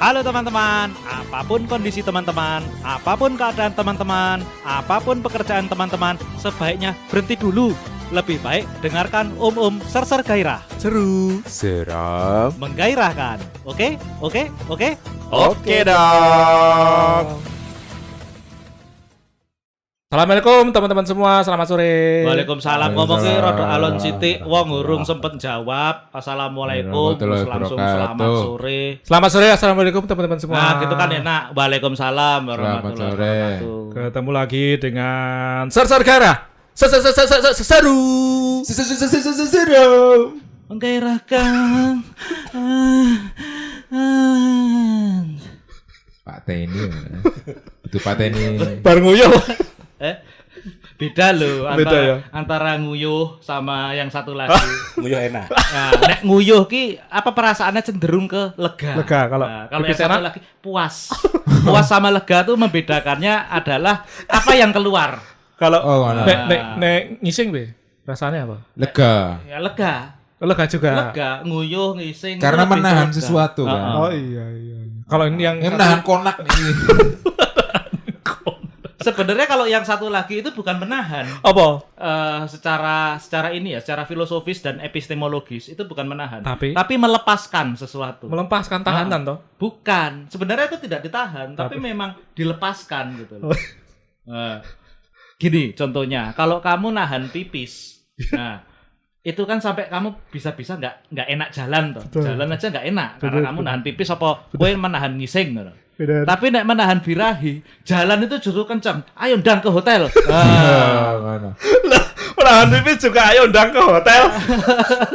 Halo teman-teman, apapun kondisi teman-teman, apapun keadaan teman-teman, apapun pekerjaan teman-teman, sebaiknya berhenti dulu. Lebih baik dengarkan Ser Gairah. Seru, seram, Menggairahkan. Oke? oke dong. Assalamualaikum teman-teman semua, selamat sore. Waalaikumsalam. Ngomongnya rada alon sithik, wong urung sempet jawab. Assalamualaikum, terus langsung selamat sore. Selamat sore, assalamualaikum teman-teman semua. Nah, gitu kan enak. Waalaikumsalam warahmatullahi wabarakatuh. Ketemu lagi dengan Ser Gairah. Seru. Seru. Menggairahkan. Pak Teni. Itu Pak Teni. Bar nguyuh. Beda loh Beda ya? antara nguyuh sama yang satu lagi. Nguyuh enak. Nah, nek nguyuh ki apa perasaannya cenderung ke lega. Lega, kalau kalau yang pipis satu enak? lagi puas. Puas sama lega tuh membedakannya adalah apa yang keluar. Kalau mana? nek ngising be, rasanya apa? Lega. Ya lega. Lega juga. Lega, nguyuh, ngising. Karena itu lebih menahan lega. sesuatu kan. Oh iya. Kalau ini yang Yang menahan konak nih. Sebenarnya kalau yang satu lagi itu bukan menahan. apa? Secara ini ya, secara filosofis dan epistemologis itu bukan menahan, Tapi melepaskan sesuatu. Melepaskan tahanan toh? Bukan, sebenarnya itu tidak ditahan, tapi memang dilepaskan gitu loh. Gini contohnya, kalau kamu nahan pipis, nah itu kan sampai kamu bisa-bisa nggak enak jalan toh. Betul. Jalan aja nggak enak karena Betul, kamu betul. nahan pipis apa kowe menahan ngising gitu. Beda. Tapi nek menahan birahi, jalan itu justru kencang. Ayo ndang ke hotel. Mana? Menahan pipis juga ayo undang ke hotel.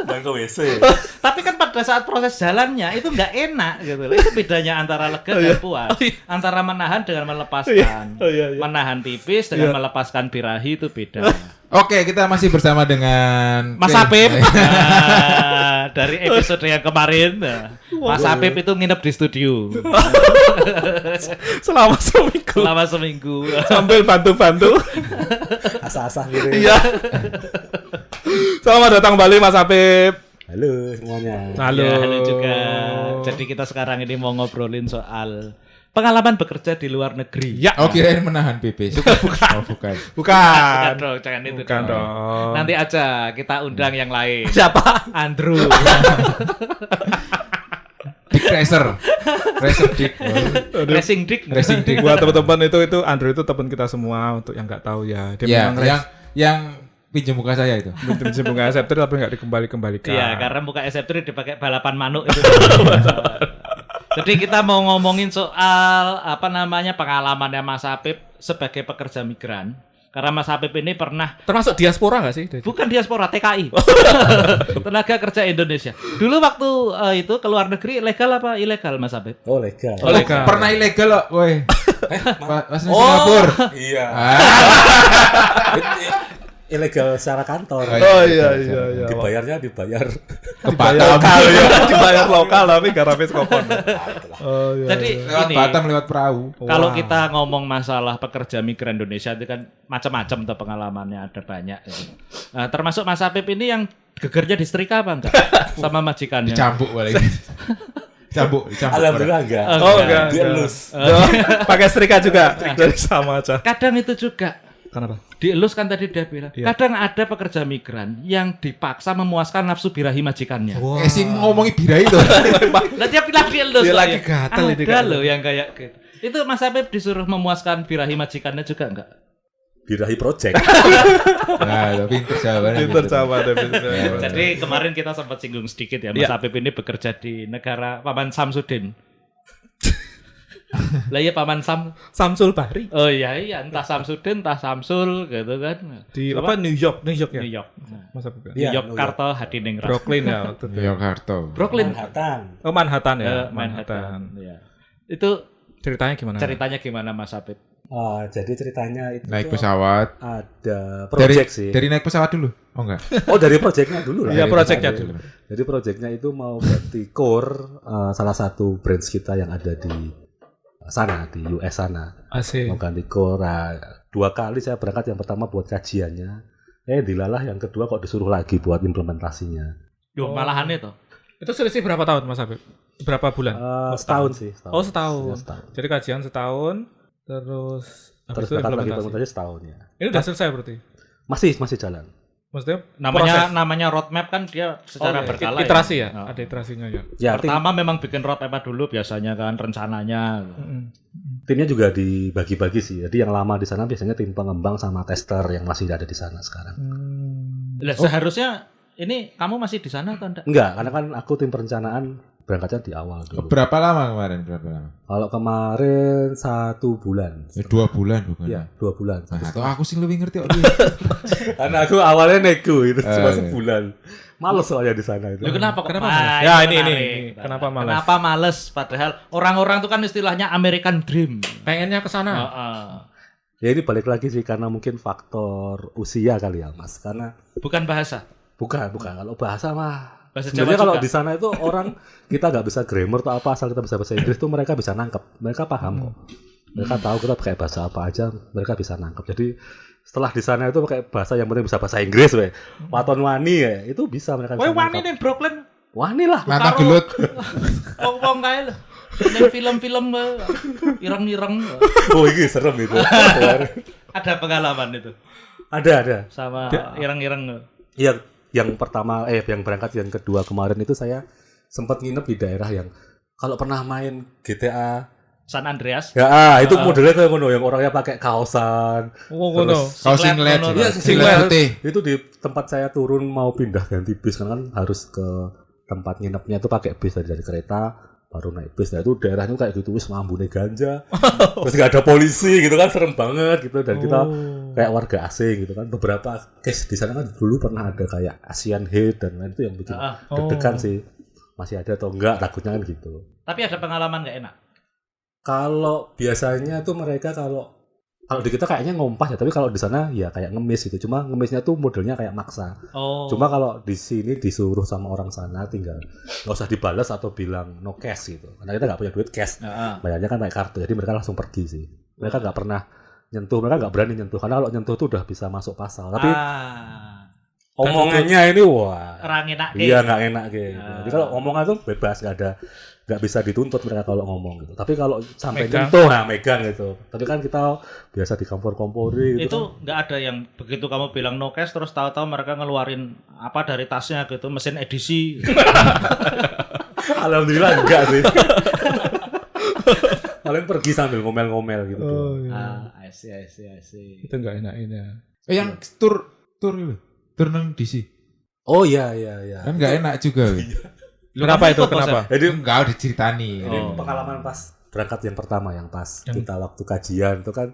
Dan ke WC. Tapi kan pada saat proses jalannya itu nggak enak gitu. Itu bedanya antara lega dan puas. Antara menahan dengan melepaskan. Iya. Menahan pipis dengan Iya. melepaskan birahi itu beda. Oke, kita masih bersama dengan Mas Apip. Nah, dari episode yang kemarin, Mas Apip itu nginep di studio Selama seminggu selama seminggu. sambil bantu-bantu. Asah-asah gitu. Iya. Selamat datang kembali Mas Apip. Halo semuanya. Halo. Ya, halo juga. Jadi kita sekarang ini mau ngobrolin soal pengalaman bekerja di luar negeri. Ya. Oh, kirain menahan pipis. Bukan. Oh, bukan. Bukan Bukan. dong, jangan itu Bukan dong. Nanti aja kita undang yang lain. Siapa? Andrew. Dick Racer. Racer Dick. Racing Dick. Racing Dick. Buat teman-teman itu Andrew itu teman kita semua, untuk yang nggak tahu ya. Dia Ya, memang yang pinjam muka saya itu. pinjam bunga aseptir tapi nggak dikembalikan. Iya, karena muka SFT dipakai balapan manuk itu. Jadi kita mau ngomongin soal pengalamannya Mas Apip sebagai pekerja migran. Karena Mas Apip ini pernah Termasuk diaspora nggak sih? bukan diaspora TKI. Tenaga kerja Indonesia. Dulu waktu itu ke luar negeri legal apa ilegal Mas Apip? Oh legal. Oh, legal. Pernah ilegal loh, woi. Pas di Singapura. Iya. Ah. Ilegal secara kantor. Oh iya. Dibayarnya dibayar. Ke Dibayar Batam. lokal ya. Dibayar lokal tapi garapis kokon. Oh iya. Jadi Lewat ini Batam lewat perahu. kalau Wah. kita ngomong masalah pekerja migran Indonesia itu kan macam-macam tuh pengalamannya, ada banyak. Gitu. Nah, termasuk Mas Apip ini yang gegernya disetrika apa enggak sama majikannya? Dicambuk balik. Dicambuk. Alhamdulillah enggak. Oh, enggak. Dielus. Pakai setrika juga. Jadi sama aja. Kadang itu juga Kenapa? dielus kan tadi dia bilang. Iya. Kadang ada pekerja migran yang dipaksa memuaskan nafsu birahi majikannya. Sing ngomongi bira itu. Lah dia bilang dielus. Dia loh, lagi ya. gatel ini Ada kayaknya. loh yang kayak gitu. Itu Mas Apip disuruh memuaskan birahi majikannya juga enggak? Birahi project. Nah, itu pinter jawabannya. Pinter jawabannya. Jadi kemarin kita sempat singgung sedikit ya, Mas Iya. Apip ini bekerja di negara Paman Samsudin. Lah iya Paman Samsul Bahri Oh iya entah Samsudin, entah Samsul gitu kan. di apa New York ya. New York. Nah, Masa bukan? Iya, New York Karto Hadiningrat. Brooklyn ya waktu itu. Yogyakarta. Brooklyn. Manhattan. Oh Manhattan ya. Manhattan. Ya. Itu Ceritanya gimana? ceritanya gimana Mas Apip? Jadi ceritanya itu Naik tuh pesawat. ada project sih. Dari naik pesawat dulu. Oh enggak. Oh dari projectnya dulu lah. Iya, Dari projectnya pesawat dulu. Jadi projectnya itu mau ganti core salah satu branch kita yang ada di sana di US sana. Asik. Mau ganti core. Nah, 2 kali saya berangkat, yang pertama buat kajiannya. Dilalah yang kedua kok disuruh lagi buat implementasinya. Yo malahan itu. Itu selisih berapa tahun Mas Apip? Berapa bulan? Setahun sih. Oh, setahun. Ya, setahun. Jadi kajian setahun, terus habis itu Terus lagi implementasi. implementasi setahun ya. Ini udah selesai berarti? Masih jalan. Maksudnya Namanya roadmap kan dia secara berkala iterasi ya? Oh. Ada iterasinya ya? Ya, Pertama memang bikin roadmap dulu biasanya kan rencananya. timnya juga dibagi-bagi sih. Jadi yang lama di sana biasanya tim pengembang sama tester yang masih ada di sana sekarang. Lah seharusnya ini kamu masih di sana atau enggak? Enggak, karena kan aku tim perencanaan berangkatnya di awal dulu. Berapa lama kemarin? Berapa lama? Kalau kemarin 1 bulan. 2 bulan bukan? Iya, 2 bulan. Nah, atau aku sih lebih ngerti kok. Karena aku awalnya nego itu cuma iya. sebulan. Males soalnya di sana itu. Lu kenapa kok? Kenapa Ah, males? itu Ya, ini. menarik. Kenapa males? Kenapa males? Padahal orang-orang itu kan istilahnya American Dream. Pengennya ke sana. Heeh. Ya ini balik lagi sih karena mungkin faktor usia kali ya, Mas. Karena Bukan bahasa. bukan kalau bahasa mah Bahasa sebenarnya Jawa kalau juga. di sana itu orang kita nggak bisa grammar atau apa asal kita bisa bahasa Inggris tuh mereka bisa nangkep, mereka paham kok, mereka tahu kita pakai bahasa apa aja mereka bisa nangkep. Jadi setelah di sana itu pakai bahasa yang penting bisa bahasa Inggris, we. Waton wani ya itu bisa mereka bisa Wah, wani nangkep. ning Brooklyn. Wani lah. Mata gelut. Wong kae lho. Ning film-film ireng-ireng. Oh ini serem itu. Ada pengalaman itu ada. sama ireng-ireng. Iya, yang pertama yang berangkat yang kedua kemarin itu saya sempat nginep di daerah yang kalau pernah main GTA San Andreas. ya itu modelnya kayak ngono yang orangnya pakai kaosan. Oh, ngono. Kau Singlet, singlet. ngono. Iya, Singlet singlet. putih. Itu di tempat saya turun mau pindah ganti bis karena kan harus ke tempat nginepnya itu pakai bis dari kereta baru naik bis. Nah itu daerahnya kayak gitu wis ngambune ganja. Terus gak ada polisi gitu kan serem banget gitu dan kita kayak warga asing gitu kan. Beberapa case di sana kan dulu pernah ada kayak Asian Hate dan lain itu yang bikin deg-degan sih. Masih ada atau enggak takutnya kan gitu. Tapi ada pengalaman gak enak. Kalau biasanya tuh mereka kalau di kita kayaknya ngompas ya, tapi kalau di sana ya kayak ngemis gitu. Cuma ngemisnya tuh modelnya kayak maksa. Oh. Cuma kalau di sini disuruh sama orang sana tinggal nggak usah dibalas atau bilang no cash gitu. Karena kita nggak punya duit cash. Bayarnya kan pakai kartu. Jadi mereka langsung pergi sih. Mereka nggak pernah nyentuh. Mereka nggak berani nyentuh. Karena kalau nyentuh tuh udah bisa masuk pasal. Tapi omongannya ini wah. Orang enak. Iya nggak enak gitu. Jadi kalau omongan tuh bebas nggak bisa dituntut mereka kalau ngomong gitu. Tapi kalau sampai Megang. nyentuh, megang gitu. Tapi kan kita biasa dikompor-kompori gitu. Itu nggak ada yang begitu kamu bilang no cash terus tahu-tahu mereka ngeluarin apa dari tasnya gitu, mesin edisi. Alhamdulillah enggak sih. Paling pergi sambil ngomel-ngomel gitu. I see. Itu enggak enak ini. Yang tur itu. Tur nang DC. Oh iya. Kan enggak enak juga. Kenapa itu? Kenapa? Jadi Enggak diceritani. ini pengalaman pas berangkat yang pertama yang pas kita waktu kajian itu kan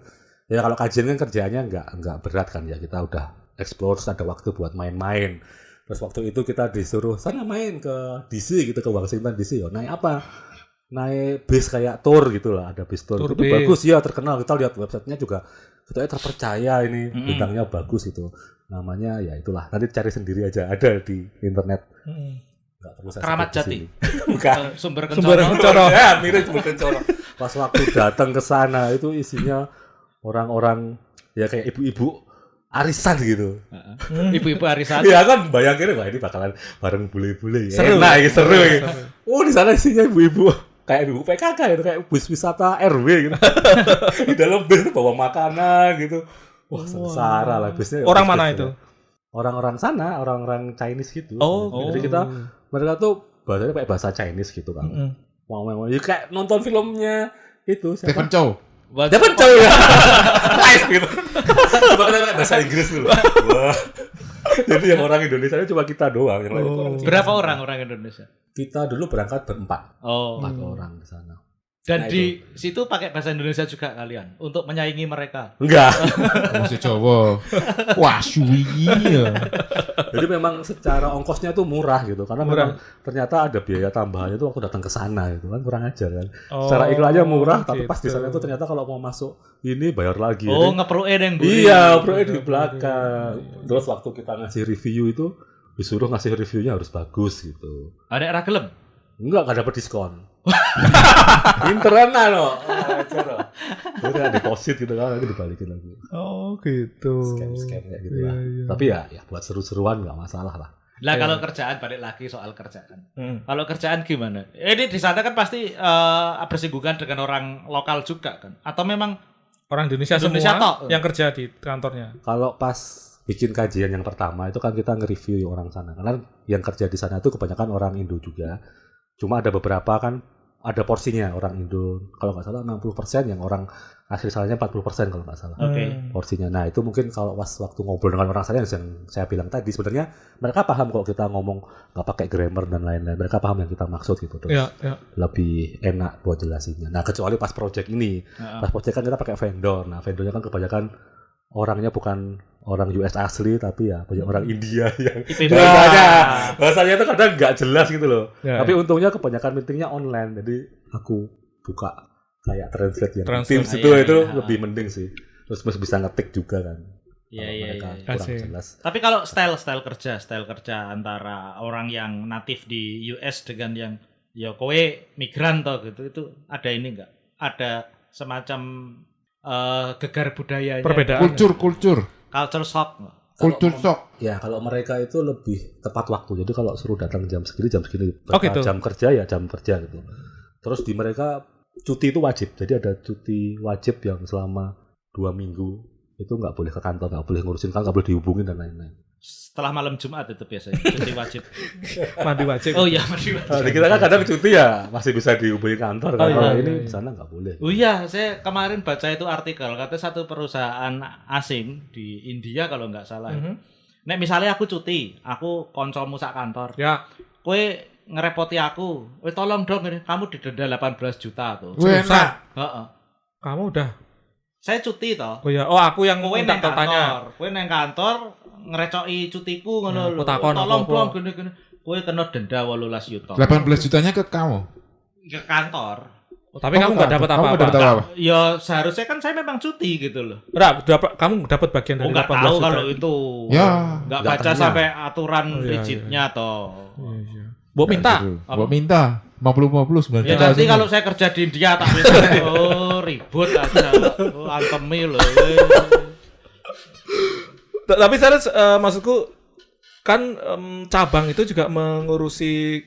ya kalau kajian kan kerjaannya enggak berat kan ya kita udah explore terus ada waktu buat main-main. Terus waktu itu kita disuruh sana main ke DC gitu ke Washington DC. Oh, naik apa? Naik bis kayak tour gitu lah, ada bis tour. Tour Itu bis. bagus ya, terkenal. Kita lihat websitenya juga katanya terpercaya ini, bintangnya bagus itu. Namanya ya itulah. Nanti cari sendiri aja, ada di internet. Enggak perlu saya Keramat sebut di Jati. sini. Bukan. Sumber Sumber Kencana. Kencana. Ya, mirip sumber Kencana. Pas waktu datang ke sana itu isinya orang-orang ya kayak ibu-ibu arisan gitu. Ibu-ibu arisan. Iya kan bayangin wah ini bakalan bareng bule-bule. Seru. Enak gitu, seru. Oh di sana isinya ibu-ibu kayak ibu PKK gitu kayak bus wisata RW gitu. Di dalam bis bawa makanan gitu. Wah sengsara lah busnya. Orang bus mana gitu. itu? Orang-orang sana, orang-orang Chinese gitu. Oh. Jadi mereka tuh bahasanya kayak bahasa Chinese gitu kan. Mau ya kayak nonton filmnya itu Stephen Chow. Dapat cowok ya. Live gitu. Coba kita pakai bahasa Inggris dulu. Wah. Jadi yang orang Indonesia cuma kita doang, yang lain orang Cina. Berapa orang Indonesia? Kita dulu berangkat berempat. Oh. 4 orang di sana. Dan Nah, di situ pakai bahasa Indonesia juga kalian untuk menyaingi mereka. Enggak. Bahasa Jawa. Wah, suwi. Jadi memang secara ongkosnya tuh murah gitu. Karena memang ternyata ada biaya tambahannya tuh waktu datang ke sana gitu kan kurang ajar kan. Secara iklannya murah, tapi pas di sana tuh ternyata kalau mau masuk ini bayar lagi. Oh, Jadi- ngeproe yang buri. Iya, bro di belakang. Terus waktu kita ngasih review itu disuruh ngasih reviewnya harus bagus gitu. Ada era gelem. Enggak dapet diskon. Interan lah lo. Udah deposit gitu kan, nanti dibalikin lagi. Oh gitu. Scam kayak gitu lah. Tapi ya buat seru-seruan nggak masalah lah. Lah kalau kerjaan balik lagi soal kerjaan. Hmm. Kalau kerjaan gimana? Ini di sana kan pasti bersinggungan dengan orang lokal juga kan? Atau memang Orang Indonesia Indonesia semua tok. yang kerja di kantornya. Kalau pas bikin kajian yang pertama itu kan kita nge-review orang sana. Karena yang kerja di sana itu kebanyakan orang Indo juga. Cuma ada beberapa kan ada porsinya orang Indo. Kalau nggak salah 60% yang orang asli sananya 40% kalau nggak salah. Oke. Porsinya. Nah itu mungkin kalau pas waktu ngobrol dengan orang sana yang saya bilang tadi sebenarnya mereka paham kalau kita ngomong nggak pakai grammar dan lain-lain. Mereka paham yang kita maksud gitu. Terus Iya. lebih enak buat jelasinnya. Nah kecuali pas project ini. Pas project kan kita pakai vendor. Nah vendornya kan kebanyakan orangnya bukan orang US asli tapi ya banyak orang India yang IPB. bahasanya itu kadang nggak jelas gitu loh. Ya, Tapi untungnya kebanyakan meetingnya online, jadi aku buka kayak translate yang Translate. Teams itu Iya, itu iya. lebih mending sih. Terus masih bisa ngetik juga kan. Iya, Kalau iya, mereka iya. kurang Asik. jelas. Tapi kalau style kerja antara orang yang natif di US dengan yang ya kowe migran toh gitu, itu ada ini enggak? Ada semacam gegar budayanya. Perbedaan. Kultur. Culture shock nggak? Kultur shock. Ya kalau mereka itu lebih tepat waktu. Jadi kalau suruh datang jam segini. Oh, gitu. Jam kerja ya jam kerja gitu. Terus di mereka cuti itu wajib. Jadi ada cuti wajib yang selama 2 minggu itu nggak boleh ke kantor, nggak boleh ngurusin kantor, nggak boleh dihubungin dan lain-lain. Setelah malam Jumat itu biasanya cuti wajib. Mandi wajib. Oh iya, mandi wajib. Nah, di kita kan kadang cuti ya masih bisa dihubungi kantor. Oh, Kalau iya, ini iya. di sana nggak boleh. Oh iya, saya kemarin baca itu artikel katanya satu perusahaan asing di India kalau nggak salah. Mhm. Nek misalnya aku cuti, aku koncomu sak kantor. Ya. Kowe ngerepoti aku. Tolong dong ini, kamu didenda 18 juta tuh. Wih, Susah. enak. Heeh. Kamu udah. Saya cuti toh. Oh ya. Oh aku yang Kowe minta nang kantor, tanya. kowe nang kantor ngerecoki cutiku Ya, ngono aku lho. takon Tolong apa-apa. dong gini-gini. Kowe kena denda 18 juta. 18 jutanya ke kamu. Ke kantor. Oh, tapi kamu nggak dapat Kamu nggak dapat apa-apa. apa-apa. Ya seharusnya kan saya memang cuti gitu loh. Kamu dapat bagian Oh dari nggak 18 tahu juta. kalau itu. Ya. Nggak Nggak baca tanya. sampai aturan Oh, iya, rigidnya toh. Iya, iya. Bo minta. Gua minta 50 9 Ya juta. nanti sini. kalau saya kerja di India tak minta. Oh ribut aja. Oh, antemi loh. Tapi saya maksudku kan cabang itu juga mengurusi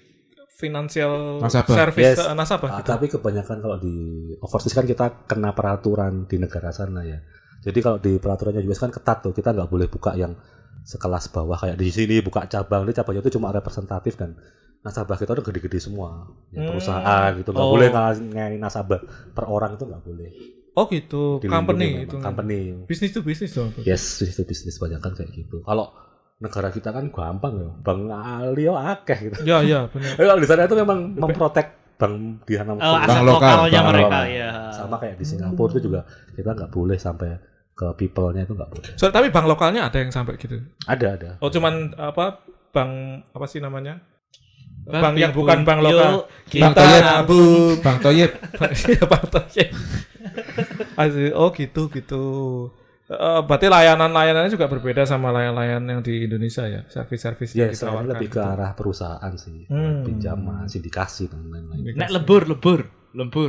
financial Nasabah. service Yes. ke nasabah gitu. Tapi kebanyakan kalau di overseas kan kita kena peraturan di negara sana ya. Jadi kalau di peraturannya US kan ketat tuh, kita nggak boleh buka yang sekelas bawah kayak di sini buka cabang. Ini cabangnya itu cuma representatif dan nasabah kita udah gede-gede semua. Ya, perusahaan gitu nggak Oh. boleh ngain nasabah per orang itu nggak boleh. Oh gitu, Dilindungi company memang, itu. company. Bisnis to bisnis dong. Yes, bisnis banyak kan kayak gitu. Kalau negara kita kan gampang ya, Bang Ali yo akeh gitu. Ya ya benar. Kalau di sana itu memang memprotek bank di sana. Aset lokal, lokalnya bank mereka lokal. ya. Sama kayak di Singapura itu juga kita nggak boleh sampai ke people-nya itu nggak boleh. So, tapi bank lokalnya ada yang sampai gitu. Ada. Oh cuman apa bank apa sih namanya? Bang Bank yang Bibun, bukan bank lokal. yuk, Bang kita Toyib. nabung. Bang Toyib. Bang Toyib. Asli. Oh gitu. Berarti layanannya juga berbeda sama layanan yang di Indonesia ya, servis-servis yang Ya, saya ditawarkan. lebih ke arah perusahaan sih, pinjaman, sindikasi dan lain-lain. Nek lembur. Kalau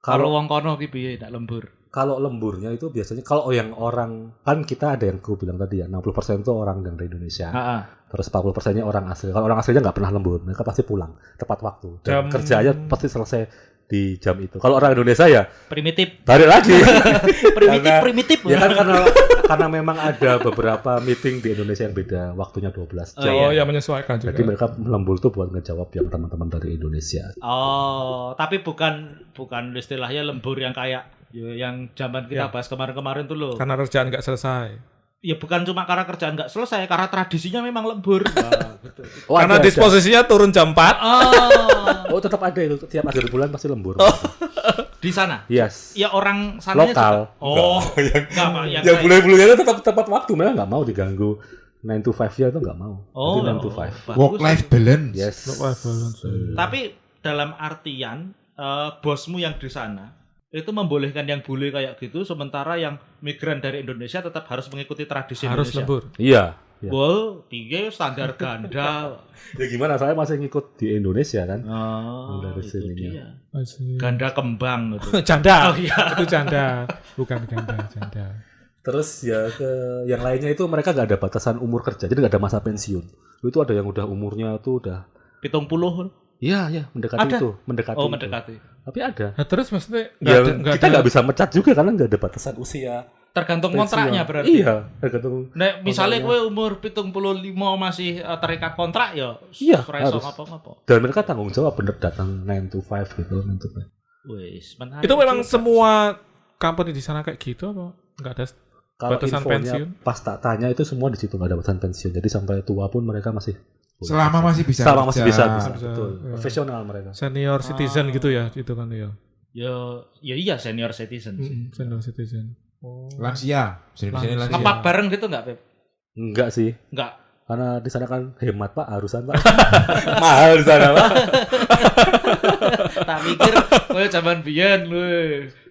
Kalau wong kono ki piye nek lembur? kalau lemburnya itu biasanya kalau yang orang kan kita ada yang aku bilang tadi ya 60% itu orang yang dari Indonesia. Heeh. Terus 40%-nya orang asli. Kalau orang aslinya nggak pernah lembur, mereka pasti pulang tepat waktu. Dan Jam- kerjanya pasti selesai di jam itu. Kalau orang Indonesia ya Primitif. balik lagi. Primitif. Ya kan karena memang ada beberapa meeting di Indonesia yang beda waktunya 12 jam. Oh ya menyesuaikan juga. Jadi mereka lembur tuh buat ngejawab yang teman-teman dari Indonesia. Oh, tapi bukan istilahnya lembur yang kayak yang zaman kita Ya. bahas kemarin-kemarin tuh loh. Karena kerjaan nggak selesai. Ya bukan cuma karena kerjaan nggak selesai, karena tradisinya memang lembur. Nah, betul. Oh, Karena ada. disposisinya turun jam 4. Oh, Oh, tetap ada itu. Tiap akhir bulan pasti lembur. di sana. Yes. Ya orang sananya Lokal. juga. Oh, yang enggak Pak, yang yang kayak- bule-bulenya itu tetap tepat waktu. Mereka nggak mau diganggu 9 to 5-nya itu nggak mau. Oh, Jadi 9 to 5. bagus. Work life balance. Yes. Tapi dalam artian bosmu yang di sana itu membolehkan yang bule kayak gitu, sementara yang migran dari Indonesia tetap harus mengikuti tradisi Harus Indonesia. lembur. Iya. Iya. Wow, tinggi standar ganda. Ya gimana? Saya masih ngikut di Indonesia kan. Oh, Dari itu sininya. dia. Ganda kembang gitu. Canda. Oh iya. Itu canda. Bukan ganda, canda. Terus ya ke yang lainnya itu mereka nggak ada batasan umur kerja, jadi nggak ada masa pensiun. Itu ada yang udah umurnya tuh udah 70. iya mendekati Ada? itu, mendekati. Oh, itu. mendekati. Tapi ada. Nah, terus maksudnya Kita nggak bisa mecat juga karena nggak ada batasan usia. Tergantung pensiun. kontraknya berarti. Iya, tergantung. Nek misalnya kowe umur 75 masih terikat kontrak ya Iya, ora iso harus. ngapa-ngapa. Dan mereka tanggung jawab bener datang 9 to 5 gitu, 9 to 5. Wis, menarik. itu memang juga. semua company di sana kayak gitu apa? Enggak ada Kalau batasan infonya pensiun? pas tak tanya itu semua di situ nggak ada batasan pensiun. Jadi sampai tua pun mereka masih Selama masih bisa selama masih bisa, kerja. Bisa, betul. iya. Profesional mereka. senior citizen gitu ya itu kan ya. Ya iya senior citizen sih. Senior citizen. Oh. Lansia. Sini lansia. Ngepak bareng gitu enggak, Pep? Enggak sih. Enggak. Karena di sana kan hemat Pak, harusan Pak. Mahal di sana Pak. Tak mikir kowe zaman biyen lu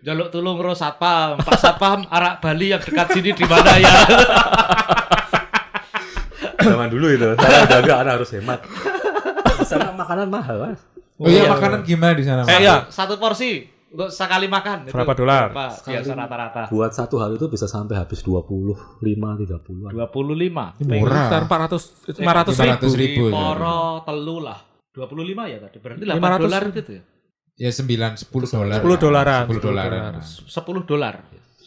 njaluk tulung karo satpam. Pak Satpam arak Bali yang dekat sini di mana ya? Zaman dulu itu. Saya udah enggak, karena harus hemat. Di sana makanan mahal Mas. Oh iya, makanan gimana di sana? Mas? Ya. Satu porsi untuk sekali makan. Berapa dolar? Berapa? Biasa rata-rata. Buat satu hari itu bisa sampai habis 25, 30-an. 25. Murah. Sekitar 400 500 ribu. 500 ribu. Poro telu lah. 25 ya tadi. Berarti 8 500 dolar gitu ya. Ya 9-10 dolar. 10 dolaran. 10 dolaran. 10 dolar.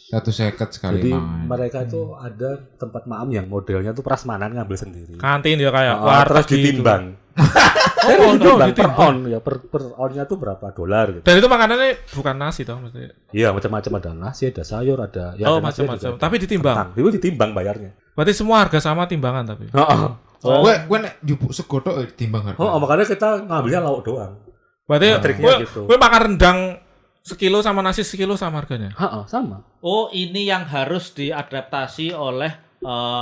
150 sekali Jadi makan. mereka itu ada tempat maam yang modelnya tuh prasmanan ngambil sendiri. Kantin ya kayak Terus gitu. ditimbang. Oh, ditimbang per ditimbang. on ya per onnya tuh berapa dolar gitu. Dan itu makanannya bukan nasi toh maksudnya. Iya macam-macam, ada nasi, ada sayur, ada ya Oh, ada nasi, macam-macam. ada Tapi ditimbang. kentang. Itu ditimbang bayarnya. Berarti semua harga sama timbangan tapi. Heeh. Gue nek njupuk segodok timbang harga. Oh, makanya kita ngambilnya lauk doang. Berarti Triknya gitu. gue makan rendang sekilo sama nasi sekilo sama harganya. Heeh, sama. Oh, ini yang harus diadaptasi oleh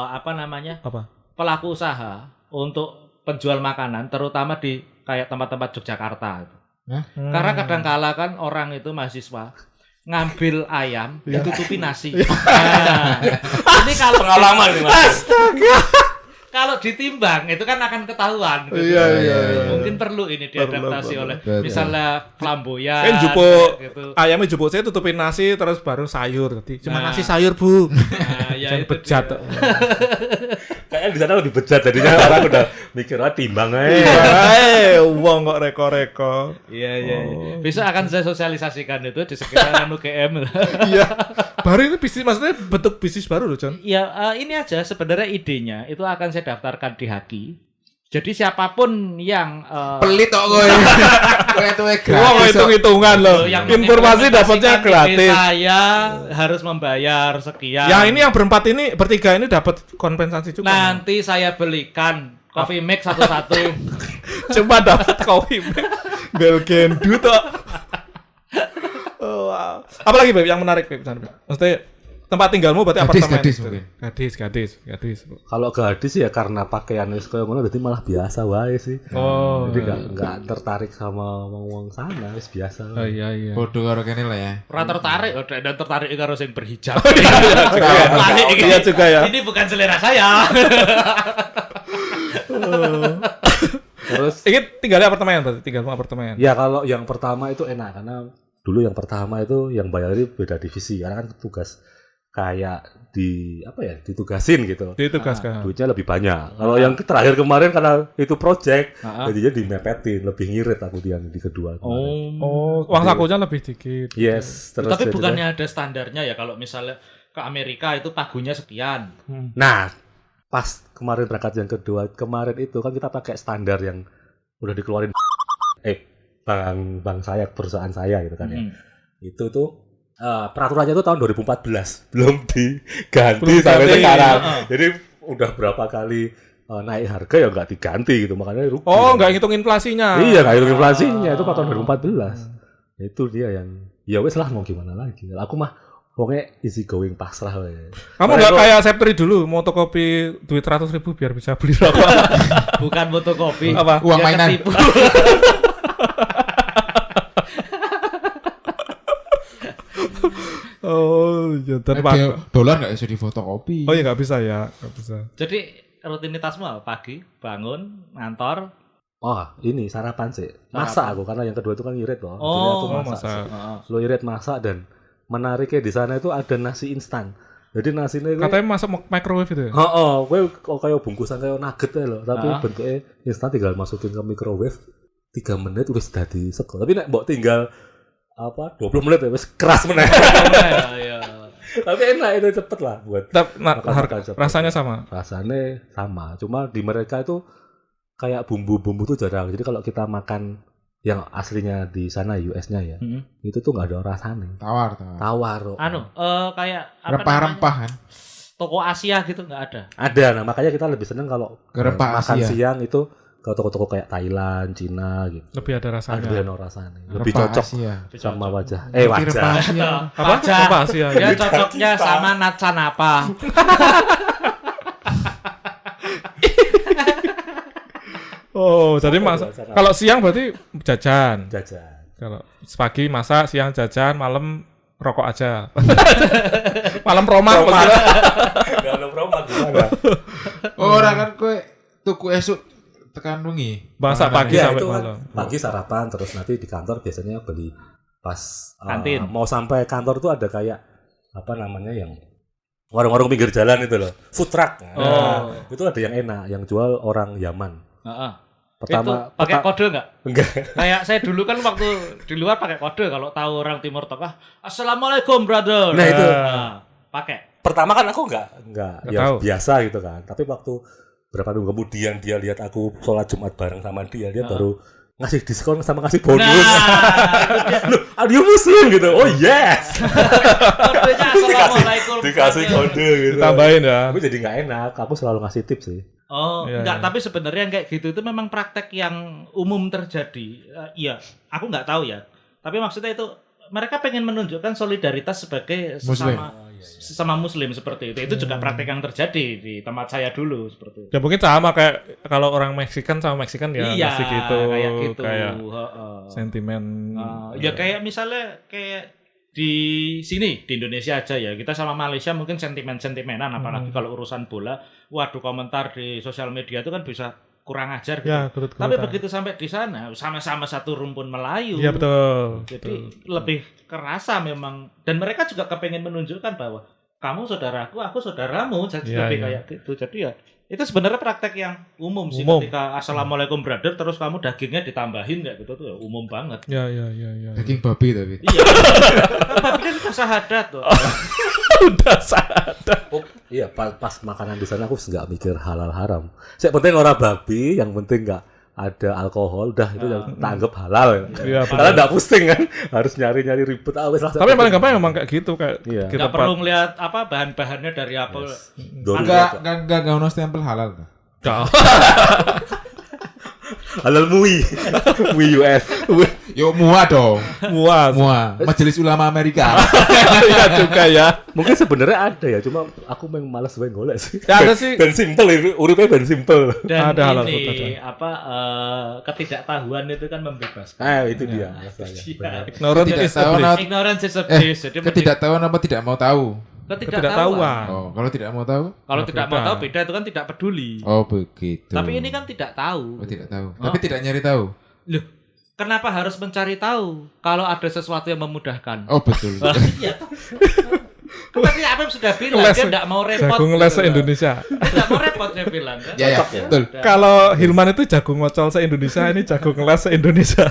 apa namanya? Apa? Pelaku usaha untuk penjual makanan terutama di kayak tempat-tempat Yogyakarta itu. Karena kadang-kala kan orang itu mahasiswa ngambil ayam ditutupi nasi. Nah, ini kalau Pengalaman ini, Mas. kalau ditimbang itu kan akan ketahuan gitu. Iya. Mungkin perlu ini diadaptasi oleh Betul. misalnya flamboyan Kan jupuk gitu. ayamnya jupuk saya tutupin nasi terus baru sayur. Tadi cuma Nah. nasi sayur, Bu. Nah, ya Jangan itu bejat. dia. Kayaknya di sana lebih bejat jadinya orang udah mikir timbang aja. Uang kok reko-reko. Iya. Besok akan saya sosialisasikan itu di sekitaran UGM. Iya. Baru ini bisnis maksudnya bentuk bisnis baru loh, John. Ya ini aja sebenarnya idenya itu akan saya daftarkan di Haki. Jadi siapapun yang Pelit kok gue. Gue tuh Wah, gratis. kok. hitung-hitungan loh. yang Informasi dapatnya mengimplementasikan ide gratis. saya harus membayar sekian. Yang ini yang bertiga ini dapat kompensasi juga. Nanti saya belikan coffee mix satu-satu. Coba dapat kopi Belgendu toh. Oh, wow. Apalagi Beb yang menarik Beb? Maksudnya tempat tinggalmu berarti apartemen. Gadis mungkin. Gadis. Kalau gadis ya karena pakaian wis koyo ngono berarti malah biasa wae sih. Oh. Jadi enggak tertarik sama wong-wong sana, wis biasa. Oh iya. Bodoh karo kene lah ya. Ora tertarik, dan tertarik karo sing berhijab. Iya juga ya. Ini bukan selera saya. Terus Ini tinggalnya apartemen berarti tinggalmu apartemen. ya kalau yang pertama itu enak karena dulu yang pertama itu yang bayar itu beda divisi karena kan tugas kayak ditugasin gitu. Ditugaskan. Duitnya lebih banyak. Kalau yang terakhir kemarin karena itu project, jadinya dimepetin, lebih ngirit aku di kedua. kemarin. Oh, uang sakunya lebih dikit. Yes, terus Tapi jadinya- bukannya ada standarnya ya kalau misalnya ke Amerika itu pagunya sekian. Nah, pas kemarin berangkat yang kedua, kemarin itu kan kita pakai standar yang udah dikeluarin bank saya, perusahaan saya gitu kan ya. Itu tuh peraturannya itu tahun 2014 belum diganti sampai sekarang. Jadi udah berapa kali naik harga ya nggak diganti gitu, makanya rugi. Oh, nggak ngitung inflasinya. Iya, nggak hitung inflasinya itu tahun 2014. Itu dia yang ya wes lah mau gimana lagi. Aku mah pokoknya easy going pasrah we. Kamu nggak kayak Septri dulu, mau fotokopi duit 100.000 biar bisa beli rokok. Bukan fotokopi. Apa? Uang Biar mainan. ketipu. Oh, ya Dolar nggak bisa difotokopi. Oh ya nggak bisa ya, nggak bisa. Jadi rutinitasmu apa? Pagi bangun, ngantor. Oh, ini sarapan sih. Masak aku karena yang kedua itu kan irit loh. Jadi Oh, aku masak. masak. Slow irit masak dan menariknya di sana itu ada nasi instan Jadi nasine kuwi Katanya masuk microwave itu ya? heeh, kowe kok kaya bungkusan kaya nugget ae lho, tapi bentuke instan tinggal masukin ke microwave 3 menit wis dadi sego. Tapi nek mbok tinggal 20 menit ya wis keras meneh. Iya. Tapi enak itu cepet lah buat makan cepet. Rasanya sama. Rasanya sama, cuma di mereka itu kayak bumbu-bumbu tuh jarang. Jadi kalau kita makan yang aslinya di sana US-nya ya, itu tuh nggak ada rasanya. Tawar. Tawar. Kayak apa Rempah-rempah namanya? kan. Toko Asia gitu nggak ada. Ada, nah makanya kita lebih seneng kalau Rempah makan Asia. siang itu ke toko-toko kayak Thailand, Cina gitu. Lebih ada rasanya. Ada yang rasanya. Lebih Rempah cocok Asia. sama wajah. Rempah Wajah. Asia. Apa? Wajah. Apa Asia? Ya cocoknya sama natsan apa? Oh, jadi kalau siang berarti jajan. Jajan. Kalau pagi masak, siang jajan, malam rokok aja. Malam romak. Enggak ada promo gimana? Ora kan kowe tuku esuk tekan wengi. Masak pagi Ya, sampai itu kan malam. pagi sarapan terus nanti di kantor biasanya beli pas Kantin. mau sampai kantor tuh ada kayak apa namanya yang warung-warung pinggir jalan itu loh, food truck. Nah, itu ada yang enak, yang jual orang Yaman. Heeh. Pertama Itu pakai kode nggak? enggak. Kayak saya dulu kan waktu di luar pakai kode, kalau tahu orang Timur Tengah, Assalamualaikum brother. Nah, itu. Pakai. Pertama kan aku enggak ya tahu. biasa gitu kan. Tapi waktu berapa minggu kemudian dia lihat aku sholat Jumat bareng sama dia baru ngasih diskon sama ngasih bonus. Loh, are you Muslim gitu? Oh yes. Kodenya Assalamualaikum. Dikasih kode gitu. Tambahin ya. Aku jadi nggak enak. Aku selalu ngasih tips sih. Oh, Iya, enggak, iya. tapi sebenarnya yang kayak gitu itu memang praktek yang umum terjadi. Iya, aku nggak tahu ya. Tapi maksudnya itu mereka pengen menunjukkan solidaritas sebagai sesama muslim seperti itu. Itu juga praktek yang terjadi di tempat saya dulu seperti itu. Ya mungkin sama kayak kalau orang Meksikan sama Meksikan ya Iya, masih gitu. kayak gitu. Kayak Heeh. sentimen. Ya kayak misalnya kayak di sini di Indonesia aja ya, kita sama Malaysia mungkin sentimenan apalagi kalau urusan bola, waduh komentar di sosial media itu kan bisa kurang ajar gitu. Ya, Tapi begitu sampai di sana sama-sama satu rumpun Melayu. Iya betul. Jadi lebih kerasa memang, dan mereka juga kepengen menunjukkan bahwa kamu saudaraku, aku saudaramu, jadi Iya, lebih iya. kayak gitu. Jadi ya itu sebenarnya praktek yang umum sih, Umum. ketika Assalamualaikum brother terus kamu dagingnya ditambahin kayak gitu tuh ya umum banget. Ya. Daging babi tapi. Iya. Kan babinya sudah sahadat tuh. Udah sadar. Oh, iya pas makanan di sana aku nggak mikir halal haram. Yang penting orang babi, yang penting nggak ada alkohol, udah itu yang tak anggap halal. Iya, Karena nggak pusing kan, harus nyari ribet. Wes lah. Tapi yang paling gampang memang kayak gitu kayak Iya. kita Nggak perlu ngeliat apa bahan-bahannya dari apa. Enggak ono stempel halal kan. halal MUI US. Yo mua dong. muas. Mua. Majelis Ulama Amerika. Iya juga ya. Mungkin sebenarnya ada ya, cuma aku memang malas banget golek sih. Ya ada sih. Ben simple, uripnya ben simple. Dan Ada halal food, ini ketidaktahuan itu kan membebaskan. Itu dia masalahnya. Iya. Benar. Ignorance Tidak is tahu bliss. Ignorance is a bliss. Jadi Ketidaktahuan apa tidak mau tahu? Ketidaktahuan. Oh, kalau tidak mau tahu? Kalau Nah, tidak mau beda. tahu beda itu kan tidak peduli. Oh, begitu. Tapi ini kan tidak tahu. Oh, tidak tahu. Tapi tidak nyari tahu. Loh, kenapa harus mencari tahu kalau ada sesuatu yang memudahkan? Oh, betul. Iya. Kan tadi Apep sudah bilang Les- dia tidak mau repot. Jagung les gitu loh. se-Indonesia. Tidak mau repot dia bilang kan. Ya, betul. Kalau Hilman itu jagung ngocol se-Indonesia, ini jagung les se-Indonesia.